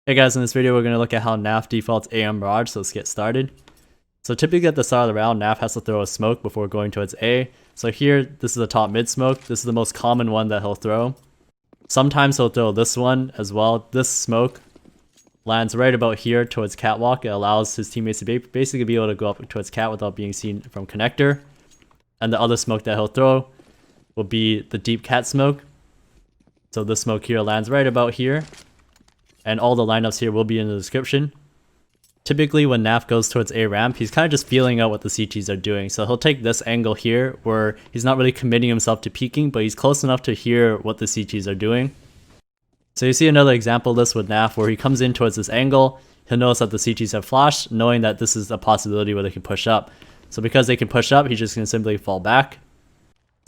Hey guys, in this video we're going to look at how NAF defaults A on Mirage, so let's get started. So typically at the start of the round, NAF has to throw a smoke before going towards A. So here, this is a top mid smoke. This is the most common one that he'll throw. Sometimes he'll throw this one as well. This smoke lands right about here towards catwalk. It allows his teammates to basically be able to go up towards cat without being seen from connector. And the other smoke that he'll throw will be the deep cat smoke. So this smoke here lands right about here. And all the lineups here will be in the description. Typically when NAF goes towards A ramp, he's kind of just feeling out what the CTs are doing. So he'll take this angle here where he's not really committing himself to peeking, but he's close enough to hear what the CTs are doing. So you see another example of this with NAF where he comes in towards this angle. He'll notice that the CTs have flashed, knowing that this is a possibility where they can push up. So because they can push up, he's just going to simply fall back.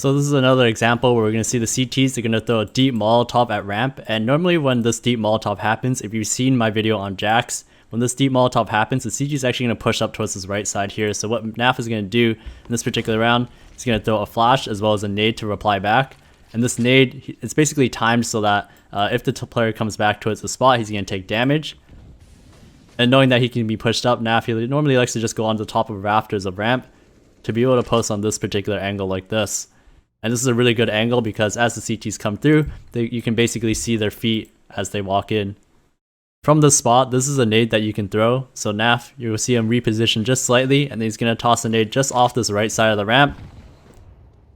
So this is another example where we're going to see the CTs, they're going to throw a deep Molotov at ramp. And normally when this deep Molotov happens, if you've seen my video on Jax, when this deep Molotov happens, the CT is actually going to push up towards this right side here. So what NAF is going to do in this particular round, he's going to throw a flash as well as a nade to reply back. And this nade, it's basically timed so that if the player comes back towards the spot, he's going to take damage. And knowing that he can be pushed up, NAF he normally likes to just go on the top of rafters of ramp to be able to post on this particular angle like this. And this is a really good angle because as the CTs come through, you can basically see their feet as they walk in. From this spot, this is a nade that you can throw. So NAF, you will see him reposition just slightly, and then he's going to toss a nade just off this right side of the ramp.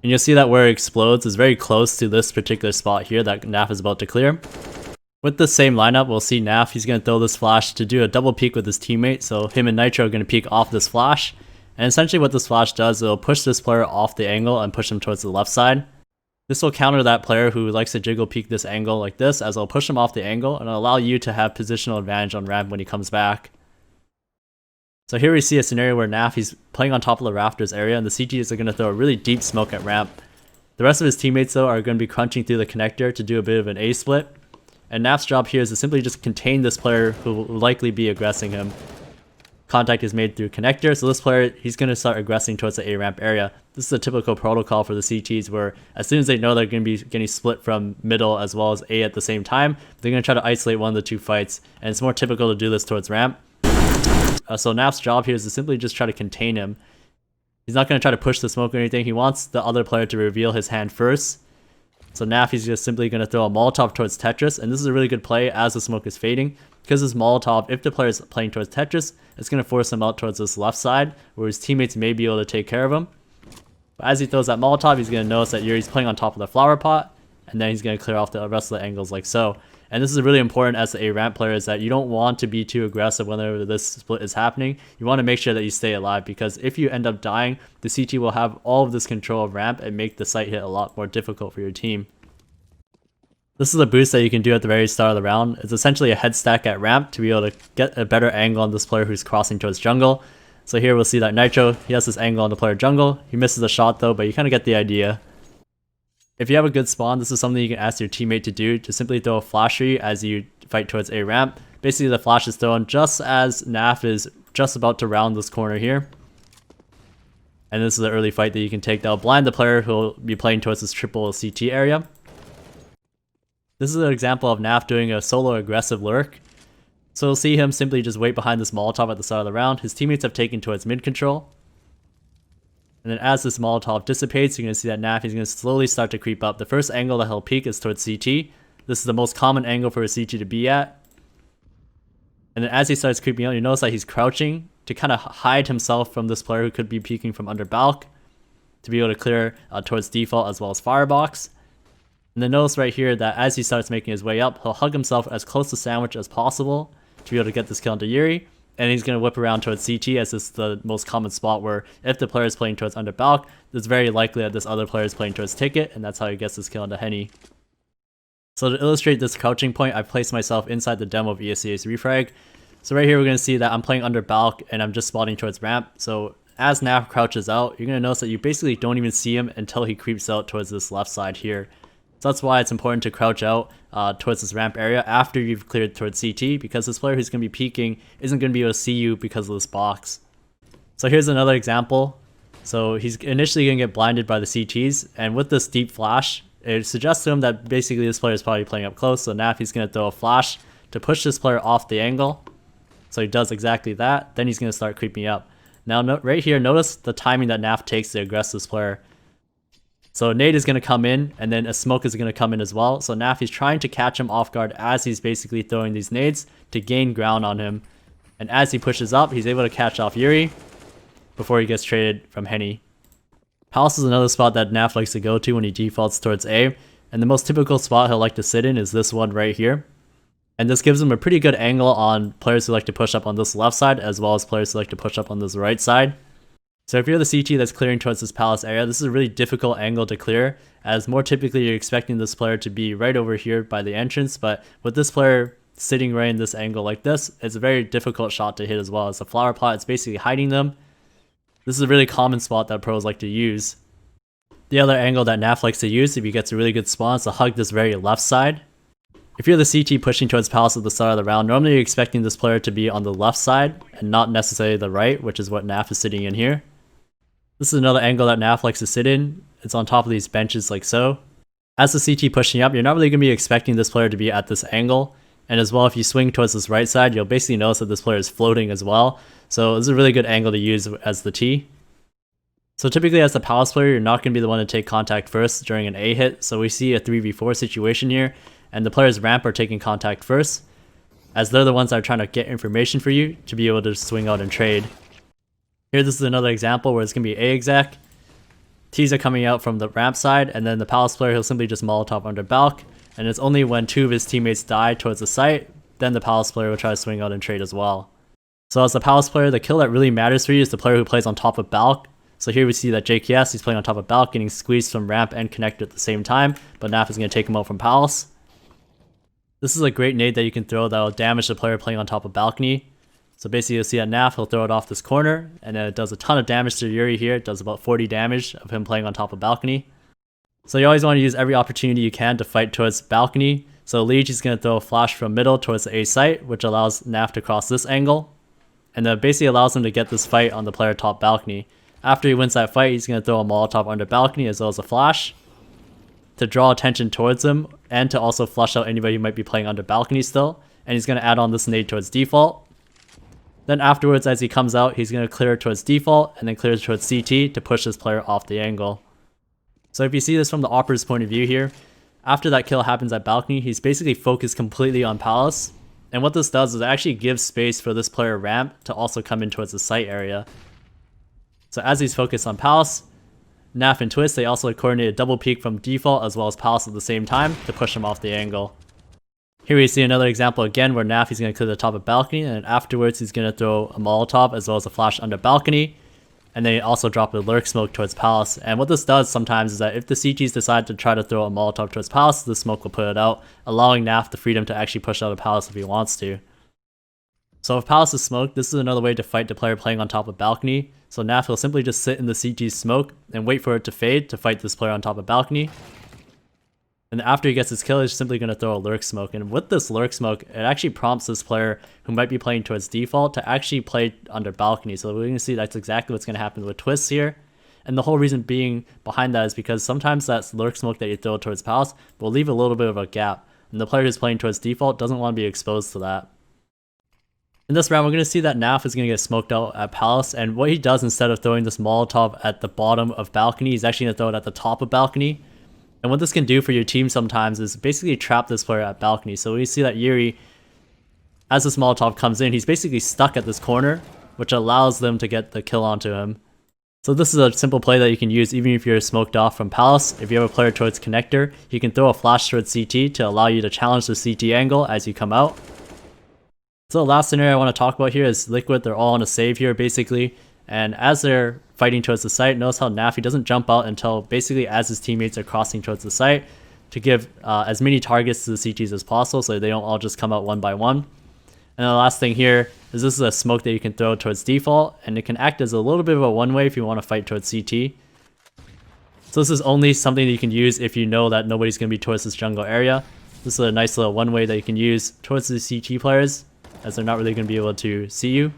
And you'll see that where it explodes is very close to this particular spot here that NAF is about to clear. With the same lineup, we'll see NAF, he's going to throw this flash to do a double peek with his teammate. So him and Nitro are going to peek off this flash. And essentially what this flash does, it'll push this player off the angle and push him towards the left side. This will counter that player who likes to jiggle peek this angle like this, as it'll push him off the angle and allow you to have positional advantage on ramp when he comes back. So here we see a scenario where NAF, he's playing on top of the rafters area and the CTs are going to throw a really deep smoke at ramp. The rest of his teammates though are going to be crunching through the connector to do a bit of an A split. And NAF's job here is to simply just contain this player who will likely be aggressing him. Contact is made through connector, so this player, he's going to start aggressing towards the A ramp area. This is a typical protocol for the CTs where as soon as they know they're going to be getting split from middle as well as A at the same time, they're going to try to isolate one of the two fights, and it's more typical to do this towards ramp. So NAF's job here is to simply just try to contain him. He's not going to try to push the smoke or anything, he wants the other player to reveal his hand first. So NAF, he's just simply going to throw a Molotov towards Tetris, and this is a really good play as the smoke is fading. Because this Molotov, if the player is playing towards Tetris, it's going to force him out towards this left side, where his teammates may be able to take care of him. But as he throws that Molotov, he's going to notice that Yuri's playing on top of the flower pot, and then he's going to clear off the rest of the angles like so. And this is really important as the A ramp player, is that you don't want to be too aggressive whenever this split is happening. You want to make sure that you stay alive, because if you end up dying, the CT will have all of this control of ramp and make the site hit a lot more difficult for your team. This is a boost that you can do at the very start of the round. It's essentially a head stack at ramp to be able to get a better angle on this player who's crossing towards jungle. So here we'll see that Nitro, he has this angle on the player jungle. He misses the shot though, but you kind of get the idea. If you have a good spawn, this is something you can ask your teammate to do, to simply throw a flashery as you fight towards A ramp. Basically the flash is thrown just as NAF is just about to round this corner here. And this is an early fight that you can take that will blind the player who will be playing towards this triple CT area. This is an example of NAF doing a solo aggressive lurk. So you'll see him simply just wait behind this Molotov at the start of the round. His teammates have taken towards mid control. And then as this Molotov dissipates, you're going to see that NAF is going to slowly start to creep up. The first angle that he'll peek is towards CT. This is the most common angle for a CT to be at. And then as he starts creeping out, you notice that he's crouching to kind of hide himself from this player who could be peeking from under balc, to be able to clear towards default as well as firebox. And then notice right here that as he starts making his way up, he'll hug himself as close to sandwich as possible to be able to get this kill into Yuri. And he's going to whip around towards CT, as this is the most common spot where if the player is playing towards under balc, it's very likely that this other player is playing towards ticket, and that's how he gets this kill into Henny. So to illustrate this crouching point, I've placed myself inside the demo of ESCA's refrag. So right here we're going to see that I'm playing under balc and I'm just spotting towards ramp. So as NAF crouches out, you're going to notice that you basically don't even see him until he creeps out towards this left side here. So that's why it's important to crouch out towards this ramp area after you've cleared towards CT, because this player who's going to be peeking isn't going to be able to see you because of this box. So here's another example. So he's initially going to get blinded by the CTs, and with this deep flash, it suggests to him that basically this player is probably playing up close. So NAF, he's going to throw a flash to push this player off the angle. So he does exactly that. Then he's going to start creeping up. Now right here, notice the timing that NAF takes to aggress this player. So Nade is going to come in, and then a smoke is going to come in as well. So NAF is trying to catch him off guard as he's basically throwing these nades to gain ground on him. And as he pushes up, he's able to catch off Yuri before he gets traded from Henny. Palace is another spot that NAF likes to go to when he defaults towards A. And the most typical spot he'll like to sit in is this one right here. And this gives him a pretty good angle on players who like to push up on this left side, as well as players who like to push up on this right side. So if you're the CT that's clearing towards this Palace area, this is a really difficult angle to clear, as more typically you're expecting this player to be right over here by the entrance, but with this player sitting right in this angle like this, it's a very difficult shot to hit as well. It's a flower plot, it's basically hiding them. This is a really common spot that pros like to use. The other angle that NAF likes to use if he gets a really good spawn is to hug this very left side. If you're the CT pushing towards Palace at the start of the round, normally you're expecting this player to be on the left side and not necessarily the right, which is what NAF is sitting in here. This is another angle that NAF likes to sit in. It's on top of these benches like so. As the CT pushing up, you're not really going to be expecting this player to be at this angle. And as well, if you swing towards this right side, you'll basically notice that this player is floating as well. So this is a really good angle to use as the T. So typically as the Palace player, you're not going to be the one to take contact first during an A hit. So we see a 3v4 situation here. And the players ramp are taking contact first, as they're the ones that are trying to get information for you to be able to swing out and trade. Here, this is another example where it's going to be A exec. T's are coming out from the ramp side, and then the Palace player, he'll simply just Molotov under balc. And it's only when two of his teammates die towards the site, then the Palace player will try to swing out and trade as well. So as the Palace player, the kill that really matters for you is the player who plays on top of balc. So here we see that JKS, he's playing on top of balc, getting squeezed from ramp and connector at the same time, but NAF is going to take him out from Palace. This is a great nade that you can throw that will damage the player playing on top of balcony. So basically you'll see that NAF, he'll throw it off this corner, and then it does a ton of damage to Yuri here. It does about 40 damage of him playing on top of balcony. So you always want to use every opportunity you can to fight towards balcony. So Liege is going to throw a flash from middle towards the A site, which allows NAF to cross this angle. And that basically allows him to get this fight on the player top balcony. After he wins that fight, he's going to throw a Molotov under balcony as well as a flash to draw attention towards him and to also flush out anybody who might be playing under balcony still. And he's going to add on this nade towards default. Then afterwards, as he comes out, he's going to clear towards default and then clear towards CT to push this player off the angle. So if you see this from the opera's point of view here, after that kill happens at balcony, he's basically focused completely on Palace. And what this does is it actually gives space for this player ramp to also come in towards the site area. So as he's focused on Palace, NAF and Twist, they also coordinate a double peek from default as well as Palace at the same time to push him off the angle. Here we see another example again where NAF is going to clear the top of balcony, and afterwards he's going to throw a Molotov as well as a flash under balcony. And they also drop a lurk smoke towards Palace. And what this does sometimes is that if the CTs decide to try to throw a Molotov towards Palace, the smoke will put it out, allowing NAF the freedom to actually push out of Palace if he wants to. So if Palace is smoked, this is another way to fight the player playing on top of balcony. So NAF will simply just sit in the CT's smoke and wait for it to fade to fight this player on top of balcony. And after he gets his kill, he's simply going to throw a lurk smoke. And with this lurk smoke, it actually prompts this player who might be playing towards default to actually play under balcony. So we're going to see that's exactly what's going to happen with Twists here. And the whole reason being behind that is because sometimes that lurk smoke that you throw towards Palace will leave a little bit of a gap. And the player who's playing towards default doesn't want to be exposed to that. In this round, we're going to see that NAF is going to get smoked out at Palace. And what he does instead of throwing this Molotov at the bottom of balcony, he's actually going to throw it at the top of balcony. And what this can do for your team sometimes is basically trap this player at balcony. So we see that Yuri, as this Molotov comes in, he's basically stuck at this corner, which allows them to get the kill onto him. So this is a simple play that you can use even if you're smoked off from Palace. If you have a player towards connector, you can throw a flash towards CT to allow you to challenge the CT angle as you come out. So the last scenario I want to talk about here is Liquid. They're all on a save here basically. And as they're fighting towards the site, notice how NAF, he doesn't jump out until basically as his teammates are crossing towards the site to give as many targets to the CTs as possible so they don't all just come out one by one. And the last thing here is this is a smoke that you can throw towards default, and it can act as a little bit of a one-way if you want to fight towards CT. So this is only something that you can use if you know that nobody's going to be towards this jungle area. This is a nice little one-way that you can use towards the CT players, as they're not really going to be able to see you.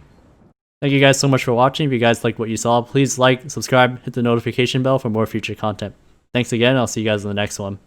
Thank you guys so much for watching. If you guys liked what you saw, please like, subscribe, hit the notification bell for more future content. Thanks again, I'll see you guys in the next one.